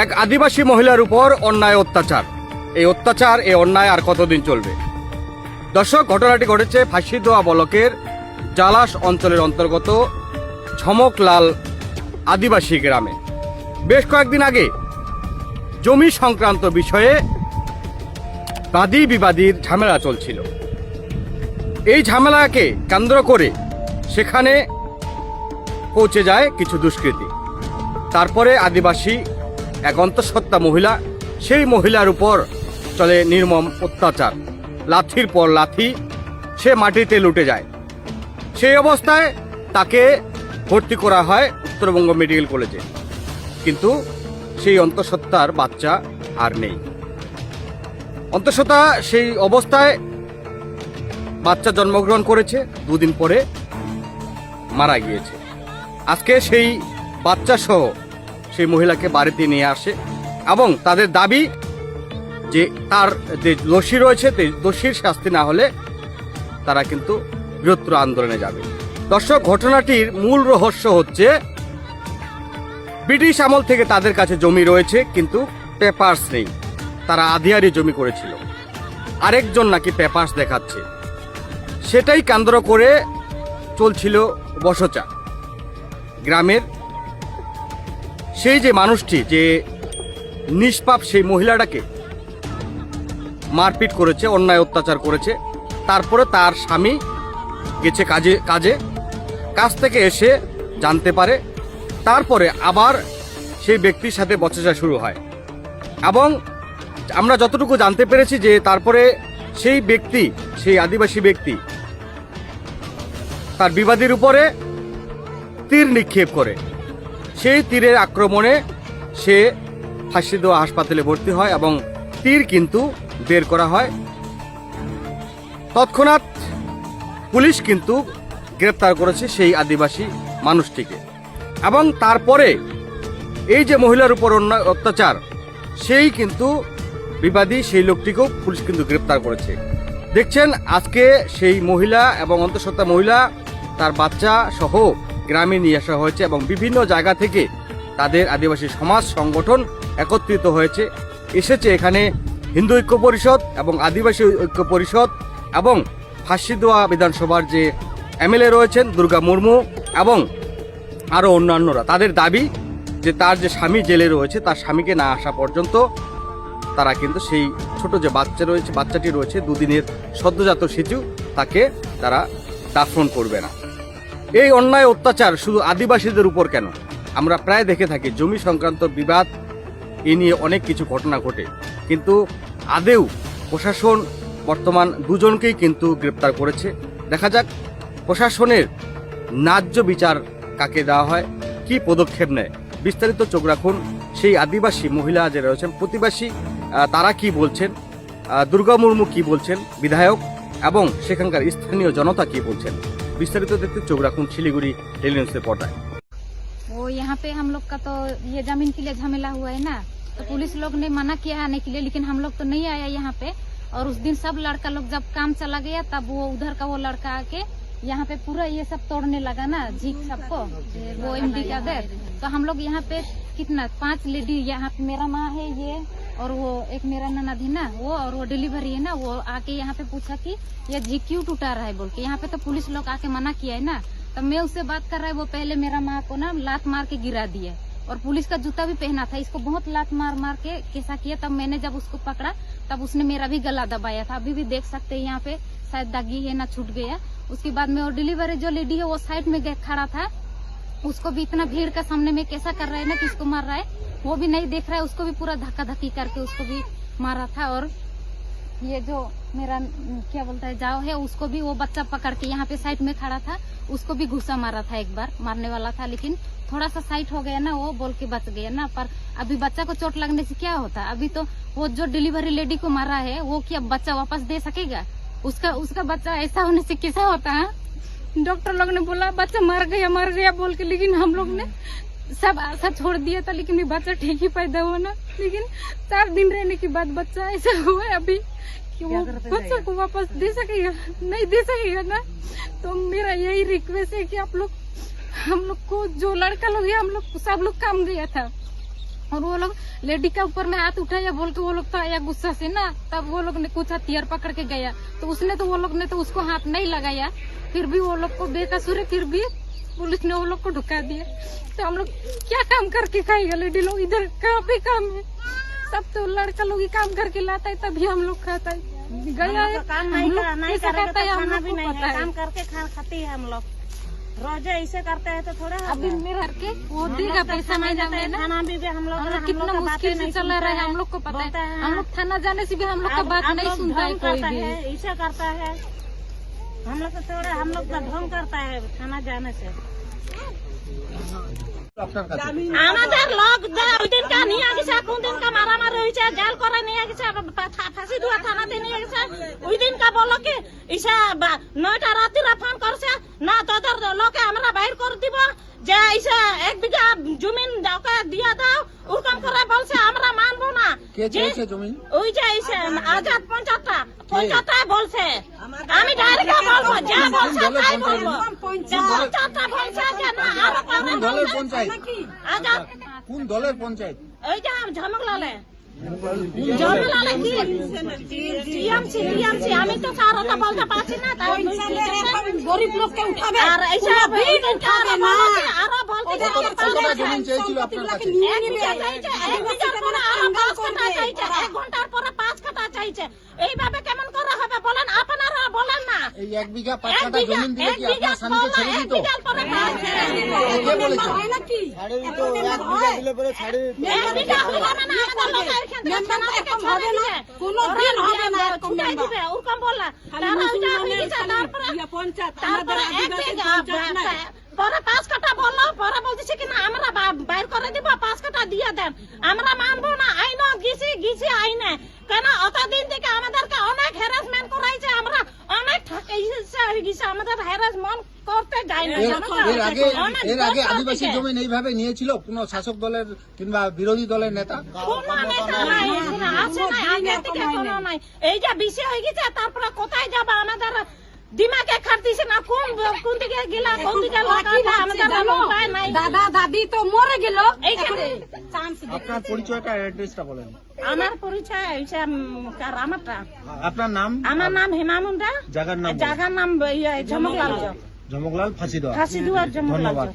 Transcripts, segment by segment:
এক আদিবাসী মহিলার উপর অন্যায় অত্যাচার। এই অত্যাচার, এই অন্যায় আর কতদিন চলবে? দর্শক, ঘটনাটি ঘটেছে ফাঁসিদোয়া ব্লকের জালাস অঞ্চলের অন্তর্গত ঝমকলাল আদিবাসী গ্রামে। বেশ কয়েকদিন আগে জমি সংক্রান্ত বিষয়ে বাদী বিবাদীর ঝামেলা চলছিল। এই ঝামেলাকে কেন্দ্র করে সেখানে পৌঁছে যায় কিছু দুষ্কৃতী। তারপরে আদিবাসী এক অন্তঃসত্ত্বা মহিলা, সেই মহিলার উপর চলে নির্মম অত্যাচার। লাথির পর লাথি, সে মাটিতে লুটে যায়। সেই অবস্থায় তাকে ভর্তি করা হয় উত্তরবঙ্গ মেডিকেল কলেজে, কিন্তু সেই অন্তঃসত্ত্বার বাচ্চা আর নেই। অন্তঃসত্ত্বা সেই অবস্থায় বাচ্চা জন্মগ্রহণ করেছে, দুদিন পরে মারা গিয়েছে। আজকে সেই বাচ্চা সহ সেই মহিলাকে বাড়িতে নিয়ে আসে এবং তাদের দাবি যে তার যে দোষী রয়েছে, দোষীর শাস্তি না হলে তারা কিন্তু বৃহত্তর আন্দোলনে যাবে। দর্শক, ঘটনাটির মূল রহস্য হচ্ছে ব্রিটিশ আমল থেকে তাদের কাছে জমি রয়েছে, কিন্তু পেপারস নেই। তারা আধিয়ারি জমি করেছিল, আরেকজন নাকি পেপারস দেখাচ্ছে। সেটাই কেন্দ্র করে চলছিল বচসা। গ্রামের সেই যে মানুষটি, যে নিষ্পাপ সেই মহিলাটাকে মারপিট করেছে, অন্যায় অত্যাচার করেছে, তারপরে তার স্বামী গেছে কাজ থেকে এসে জানতে পারে। তারপরে আবার সেই ব্যক্তির সাথে বচসা শুরু হয় এবং আমরা যতটুকু জানতে পেরেছি যে তারপরে সেই ব্যক্তি, সেই আদিবাসী ব্যক্তি তার বিবাদীর উপরে তীর নিক্ষেপ করে। সেই তীরের আক্রমণে সে ফাঁসিদোয়া হাসপাতালে ভর্তি হয় এবং তীর কিন্তু বের করা হয়। তৎক্ষণাৎ পুলিশ কিন্তু গ্রেপ্তার করেছে সেই আদিবাসী মানুষটিকে। এবং তারপরে এই যে মহিলার উপর অন্যায় অত্যাচার, সেই কিন্তু বিবাদী সেই লোকটিকেও পুলিশ কিন্তু গ্রেপ্তার করেছে। দেখছেন, আজকে সেই মহিলা এবং অন্তঃসত্ত্বা মহিলা, তার বাচ্চা সহ গ্রামে নিয়ে আসা হয়েছে এবং বিভিন্ন জায়গা থেকে তাদের আদিবাসী সমাজ সংগঠন একত্রিত হয়েছে, এসেছে এখানে হিন্দু ঐক্য পরিষদ এবং আদিবাসী ঐক্য পরিষদ এবং ফাঁসিদোয়া বিধানসভার যে এমএলএ রয়েছেন দুর্গা মুর্মু এবং আরও অন্যান্যরা। তাদের দাবি যে তার যে স্বামী জেলে রয়েছে, তার স্বামীকে না আসা পর্যন্ত তারা কিন্তু সেই ছোট যে বাচ্চাটি রয়েছে, দুদিনের সদ্যজাত শিশু, তাকে তারা দাফন করবে না। এই অন্যায় অত্যাচার শুধু আদিবাসীদের উপর কেন? আমরা প্রায় দেখে থাকি জমি সংক্রান্ত বিবাদ, এ নিয়ে অনেক কিছু ঘটনা ঘটে, কিন্তু আদেও প্রশাসন বর্তমান দুজনকেই কিন্তু গ্রেপ্তার করেছে। দেখা যাক প্রশাসনের ন্যায্য বিচার কাকে দেওয়া হয়, কি পদক্ষেপ নেয়। বিস্তারিত চোখ রাখুন সেই আদিবাসী মহিলা যে রয়েছেন, প্রতিবাসী, তারা কি বলছেন, দুর্গা মুর্মু কি বলছেন বিধায়ক, এবং সেখানকার স্থানীয় জনতা কি বলছেন। विस्तारित देखते चोख राखून सिलीगुड़ी डेली न्यूज़ रिपोर्टर। वो यहाँ पे हम लोग का तो ये जमीन के लिए झमेला हुआ है ना, तो पुलिस लोग ने मना किया आने के लिए, लेकिन हम लोग तो नहीं आया यहाँ पे। और उस दिन सब लड़का लोग जब काम चला गया, तब वो उधर का वो लड़का आके यहाँ पे पूरा ये सब तोड़ने लगा ना, झीक सबको, वो एमडी का दर। तो हम लोग यहाँ पे कितना 5 लेडी, यहाँ पे मेरा माँ है ये, और वो एक मेरा ननद है ना वो, और वो डिलीवरी है ना, वो आके यहाँ पे पूछा कि ये जी क्यों टूटा रहा है बोल के। यहाँ पे तो पुलिस लोग आके मना किया है ना, तब मैं उससे बात कर रहा है। वो पहले मेरा माँ को ना लात मार के गिरा दिया और पुलिस का जूता भी पहना था, इसको बहुत लात मार मार के कैसा किया। तब मैंने जब उसको पकड़ा, तब उसने मेरा भी गला दबाया था। अभी भी देख सकते हैं यहाँ पे शायद दागी है ना, छूट गया। उसके बाद में वो डिलीवरी जो लेडी है वो साइड में खड़ा था, उसको भी इतना भीड़ का सामने में कैसा कर रहा है ना, किसको मार रहा है वो भी नहीं देख रहा है, उसको भी पूरा धक्का धक्की करके उसको भी मारा था। और ये जो मेरा क्या बोलता है जाओ है, उसको भी वो बच्चा पकड़ के यहाँ पे साइड में खड़ा था, उसको भी घुसा मारा था, एक बार मारने वाला था, लेकिन थोड़ा सा साइड हो गया ना, वो बोल के बच गया ना। पर अभी बच्चा को चोट लगने से क्या होता? अभी तो वो जो डिलीवरी लेडी को मारा है, वो क्या बच्चा वापस दे सकेगा? उसका बच्चा ऐसा होने से कैसा होता है? डॉक्टर लोग ने बोला बच्चा मर गया बोल के, लेकिन हम लोग ने सब आशा छोड़ दिया था, लेकिन ये बच्चा ठीक ही पैदा हुआ ना। लेकिन 4 दिन रहने के बाद बच्चा ऐसा हुआ है अभी कि वो बच्चा को वापस दे सकेगा? नहीं दे सकेगा ना। तो मेरा यही रिक्वेस्ट है कि आप लोग, हम लोग को जो लड़का लोग है, हम लोग सब लोग काम गया था, और वो लोग लेडी के ऊपर में हाथ उठाया बोल के वो लोग तो आया गुस्सा से ना, तब वो लोग ने कुछ हथियार पकड़ के गया, तो उसने तो वो लोग ने तो उसको हाथ नहीं लगाया, फिर भी वो लोग को बेकसूर है, फिर भी पुलिस ने वो लोग को ढुका दिया। तो हम लोग क्या काम करके खाएगा? लेडी लोग इधर कहाँ पे काम है? सब तो लड़का लोग ही काम करके लाता है, तभी हम लोग खाता है। गया है काम हम लोग नहीं कैसा करेंगे करता है तो हम खाना लोग भी को नहीं पता है। है। काम करके खाती है हम लोग, रोजे ऐसे करते हैं तो थोड़ा अभी मेरा के वो देगा पैसा नहीं जाने ना, खाना भी हम लोग हम लोग कितना मुश्किल से चला रहा है, हम लोग को पता है। हम लोग थाना जाने से भी हम लोग का बात नहीं सुनता है कोई भी। ऐसे करता है हम लोग तो थोड़ा, हम लोग का ढोंग करता है थाना जाने से। আমাদের লোক ওই দিনকা নিয়ে গেছে, কোন দিনকা মারামারি হয়েছে, জেল করে নিয়ে গেছে, ফাঁসি দেওয়া থানাতে নিয়ে গেছে। ওই দিনকা বলো কি ইসা 9টা রাত্রিরে ফোন করছে না, তোদের লোকে আমরা বাইর করে দিব, যে ইসা 1 বিঘা জমিন ওকে দিয়ে দাও, ওরকম করে বলছে। আমরা মানবো না। ওই যে ইসা আজাদ পঞ্চায়েতটা বলছে, আমি ডাইরেক্ট বলবো, যা বলছে তাই বলবো। পঞ্চায়েতটা বলছে যে না আরো কোন দলের পঞ্চায়েত? আজাদ কোন দলের পঞ্চায়েত? ওই যে ঝমকলালে ঝমকলালে কি টিএমসি আমি তো স্যার ওটা বলতে পারছি না, তাই গরিব লোককে উঠাবে আর এইসব আরো বলতে কতটা জমি চেয়েছিল আপনার কাছে? 1 বিঘার পরে আরো 5 কাঠা চাইছে, 1 ঘন্টার পরে 5 কাঠা চাইছে। এইভাবে কেমন করে হবে বলেন? আপনারা বলেন না। এই 1 বিঘা 5 কাঠা জমি দিলে কি আপনার স্বামীকে ছেড়ে দিত? কে বলেছে? ছাড়ে দিত। 1 বিঘা দিলে পরে ছাড়ে দিত। 1 বিঘা হলে মানে আমাদের লোক এখানে থেকে হবে না, কোনদিন হবে না, ছুটাই দিবে ওরকম বললা। তারা ওইটা হয়ে গেছে, তারপরে 1 বিঘা পরে 5 কাঠা বললো, পরে বলতেছে কি না আমরা বাইর করে দিব, 5 কাঠা দিয়ে দেন। আমরা মানবো না, আইনও গিছি আইনে। কেন অতদিন থেকে আমাদেরকে অনেক হ্যারাসমেন্ট করাইছে, আমরা অনেক হয়ে গেছে, আমাদের হ্যারাসমেন্ট করতে যাই না। এর আগে আদিবাসী জমি এইভাবে নিয়েছিল কোন শাসক দলের কিংবা বিরোধী দলের নেতা? কোনো নেতা নাই, আছে নাই, আগে থেকে কোনো নাই। এই যে বেশি হয়ে গেছে, তারপরে কোথায় যাবা আমাদের দিমাগে খাটতিছে না, কোন দিকে গেলা, কোন দিকে লাগাবা, আমাদের উপায় নাই। দাদা দাদি তো মরে গেল। এইখানে আপনার পরিচয়টা, অ্যাড্রেসটা বলেন। আমার পরিচয় হইছে আমারটা। আপনার নাম? আমার নাম হেমা মুন্ডা। জায়গার নাম? জায়গার নাম ঝমকলাল। झमकलाल फांसी दो। धन्यवाद।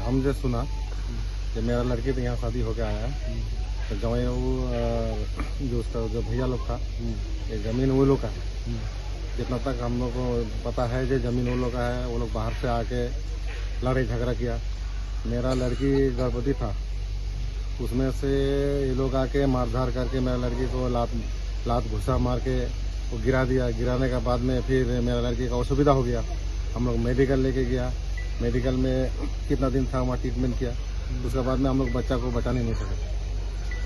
हमने सुना कि मेरा लड़के तो यहाँ शादी होके आया है, तो जवाई वो जो उसका जो भैया लोग था, ये जमीन वो लोग का है। जितना तक हम लोग को पता है कि जमीन वो लोग का है, वो लोग बाहर से आके लड़ाई झगड़ा किया। मेरा लड़की गर्भवती था, उसमें से ये लोग आके मारधार करके मेरा लड़की को लात घुसा मार के वो गिरा दिया। गिराने के बाद में फिर मेरा लड़की का असुविधा हो गया। हम लोग मेडिकल लेके गया, मेडिकल में कितना दिन था वहाँ ट्रीटमेंट किया, उसके बाद में हम लोग बच्चा को बचा नहीं सके।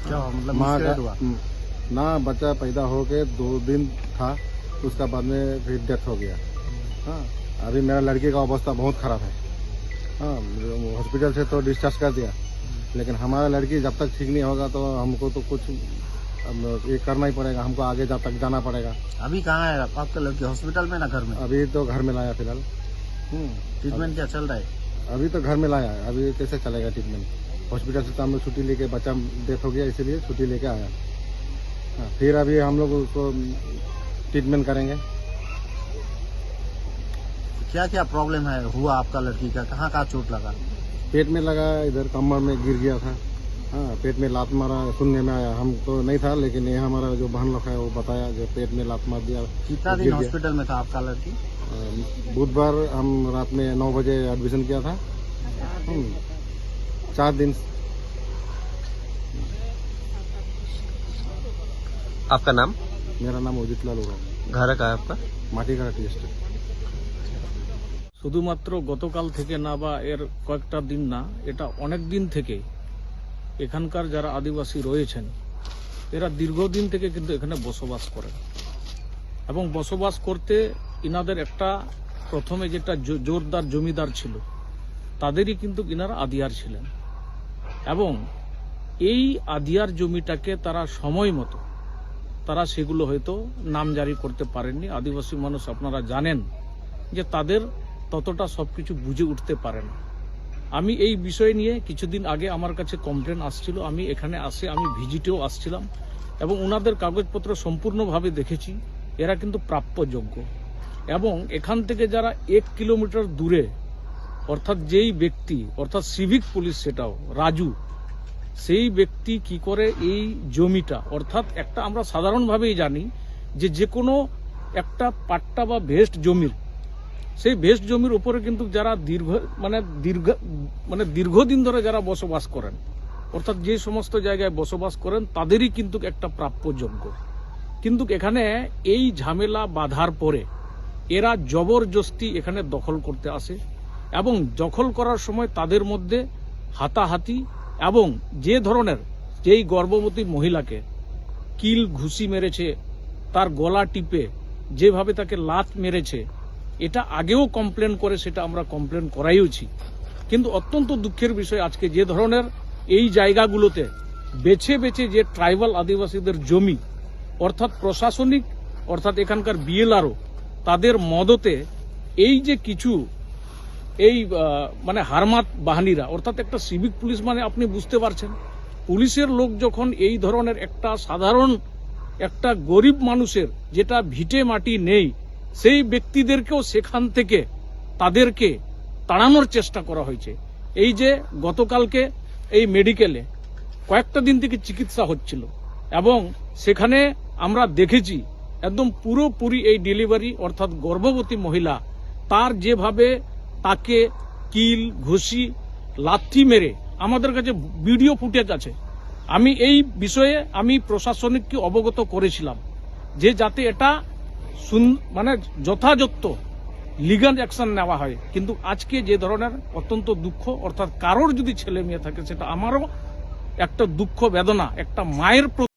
क्या मतलब माँ का हुआ? ना बच्चा पैदा हो के 2 दिन था, उसका बाद में फिर डेथ हो गया। हाँ, अभी मेरा लड़की का अवस्था बहुत खराब है। हाँ, हॉस्पिटल से तो डिस्चार्ज कर दिया, लेकिन हमारा लड़की जब तक ठीक नहीं होगा तो हमको तो कुछ ये करना ही पड़ेगा, हमको आगे जब तक जाना पड़ेगा। अभी कहाँ है आपका लड़की? हॉस्पिटल में ना घर में? अभी तो घर में लाया फिलहाल। ट्रीटमेंट क्या चल रहा है? अभी तो घर में लाया है, अभी कैसे चलेगा ट्रीटमेंट? हॉस्पिटल से तो हम लोग छुट्टी लेके, बच्चा डेथ हो गया इसीलिए छुट्टी लेके आया। हाँ, फिर अभी हम लोग उसको ट्रीटमेंट करेंगे। क्या क्या प्रॉब्लम है हुआ आपका लड़की का? कहाँ कहाँ चोट लगा? पेट में लगा, इधर कमर में गिर गया था। हाँ, पेट में लात मारा, सुनने में आया, हम तो नहीं था, लेकिन ये हमारा जो बहन लोग है वो बताया जो पेट में लात मार दिया। कितना दिन हॉस्पिटल में था आपका लड़की? बुधवार हम रात में 9 बजे एडमिशन किया था। 4 दिन। आपका नाम? मेरा नाम उदित लाल होगा, घर का है आपका? माटीघाटा टी स्टेट। শুধুমাত্র গতকাল থেকে না বা এর কয়েকটা দিন না, এটা অনেক দিন থেকে এখানকার যারা আদিবাসী রয়েছেন এরা দীর্ঘদিন থেকে কিন্তু এখানে বসবাস করেন এবং বসবাস করতে ইনাদের একটা প্রথমে যেটা জোরদার জমিদার ছিল তাদেরই কিন্তু ইনারা আদিয়ার ছিলেন এবং এই আদিয়ার জমিটাকে তারা সময় মতো তারা সেগুলো হয়তো নামজারি করতে পারেননি। আদিবাসী মানুষ আপনারা জানেন যে তাদের ততটা সবকিছু বুঝে উঠতে পারে না। আমি এই বিষয় নিয়ে কিছুদিন আগে আমার কাছে কমপ্লেন আসছিল, আমি এখানে আমি ভিজিটেও আসছিলাম এবং ওনাদের কাগজপত্র সম্পূর্ণভাবে দেখেছি। এরা কিন্তু প্রাপ্যযোগ্য এবং এখান থেকে যারা 1 কিলোমিটার দূরে অর্থাৎ যেই ব্যক্তি অর্থাৎ সিভিক পুলিশ সেটাও রাজু, সেই ব্যক্তি কি করে এই জমিটা অর্থাৎ একটা আমরা সাধারণভাবেই জানি যে কোনো একটা পাট্টা বা ভেস্ট জমির সেই ভেস্ট জমির উপরে কিন্তু যারা দীর্ঘদিন ধরে যারা বসবাস করেন অর্থাৎ যে সমস্ত জায়গায় বসবাস করেন তাদেরই কিন্তু একটা প্রাপ্যযোগ্য। কিন্তু এখানে এই ঝামেলা বাধার পরে এরা জবরদস্তি এখানে দখল করতে আসে এবং দখল করার সময় তাদের মধ্যে হাতাহাতি এবং যে ধরনের যেই গর্ভবতী মহিলাকে কিল ঘুষি মেরেছে, তার গলা টিপে যেভাবে তাকে লাত মেরেছে, এটা আগেও কমপ্লেন করে সেটা আমরা কমপ্লেন করাইওছি। কিন্তু অত্যন্ত দুঃখের বিষয় আজকে যে ধরনের এই জায়গাগুলোতে বেছে বেছে যে ট্রাইবাল আদিবাসীদের জমি অর্থাৎ প্রশাসনিক অর্থাৎ এখানকার বিএলআরও তাদের মদতে এই যে কিছু এই হারমাত বাহিনীরা অর্থাৎ একটা সিভিক পুলিশ মানে আপনি বুঝতে পারছেন, পুলিশের লোক যখন এই ধরনের একটা সাধারণ একটা গরিব মানুষের যেটা ভিটে মাটি নেই সেই ব্যক্তিদেরকেও সেখান থেকে তাদেরকে তাড়ানোর চেষ্টা করা হয়েছে। এই যে গতকালকে এই মেডিকেলে কয়েকটা দিন থেকে চিকিৎসা হচ্ছিল এবং সেখানে আমরা দেখেছি একদম পুরোপুরি এই ডেলিভারি অর্থাৎ গর্ভবতী মহিলা তার যেভাবে তাকে কিল ঘুষি লাথি মেরে আমাদের কাছে ভিডিও ফুটেজ আছে। আমি এই বিষয়ে আমি প্রশাসনিককে অবগত করেছিলাম যে যাতে এটা যথাযথ লিগ্যাল অ্যাকশন নেওয়া হয়। কিন্তু আজকে যে ধরনের অত্যন্ত দুঃখ অর্থাৎ কারোর যদি ছেলে মেয়ে থাকে সেটা আমারও একটা দুঃখ বেদনা একটা মায়ের